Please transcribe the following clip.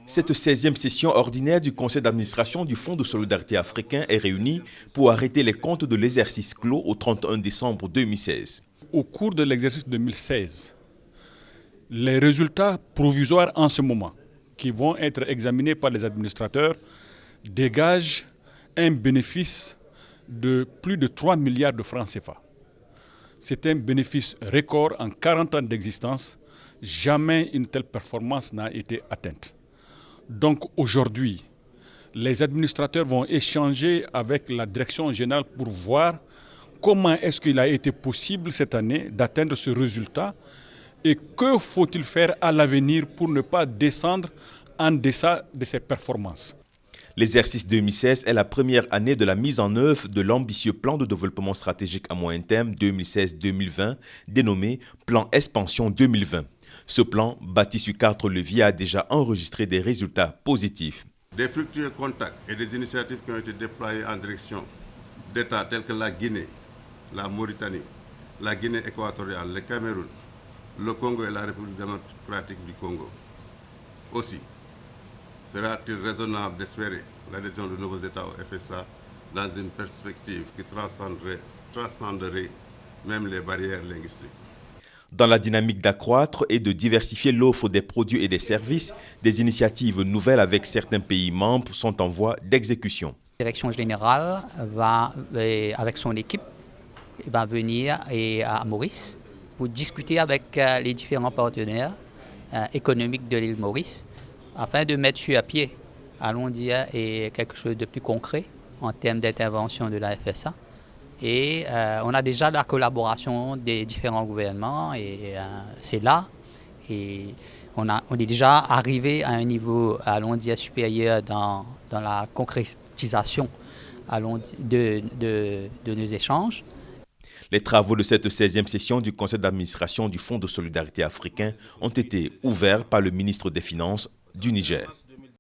Cette 16e session ordinaire du Conseil d'administration du Fonds de solidarité africain est réunie pour arrêter les comptes de l'exercice clos au 31 décembre 2016. Au cours de l'exercice 2016, les résultats provisoires en ce moment, qui vont être examinés par les administrateurs, dégagent un bénéfice de plus de 3 milliards de francs CFA. C'est un bénéfice record en 40 ans d'existence. Jamais une telle performance n'a été atteinte. Donc aujourd'hui, les administrateurs vont échanger avec la direction générale pour voir comment est-ce qu'il a été possible cette année d'atteindre ce résultat et que faut-il faire à l'avenir pour ne pas descendre en deçà de ces performances. L'exercice 2016 est la première année de la mise en œuvre de l'ambitieux plan de développement stratégique à moyen terme 2016-2020, dénommé Plan Expansion 2020. Ce plan, bâti sur 4 leviers, a déjà enregistré des résultats positifs. Des fructueux contacts et des initiatives qui ont été déployées en direction d'États tels que la Guinée, la Mauritanie, la Guinée équatoriale, le Cameroun, le Congo et la République démocratique du Congo. Aussi, sera-t-il raisonnable d'espérer l'adhésion de nouveaux États au FSA dans une perspective qui transcenderait même les barrières linguistiques? Dans la dynamique d'accroître et de diversifier l'offre des produits et des services, des initiatives nouvelles avec certains pays membres sont en voie d'exécution. La direction générale va, avec son équipe, va venir à Maurice pour discuter avec les différents partenaires économiques de l'île Maurice afin de mettre sur pied, allons dire, quelque chose de plus concret en termes d'intervention de la FSA. Et on a déjà la collaboration des différents gouvernements et c'est là. Et on est déjà arrivé à un niveau, allons dire, supérieur dans la concrétisation de nos échanges. Les travaux de cette 16e session du Conseil d'administration du Fonds de solidarité africain ont été ouverts par le ministre des Finances du Niger.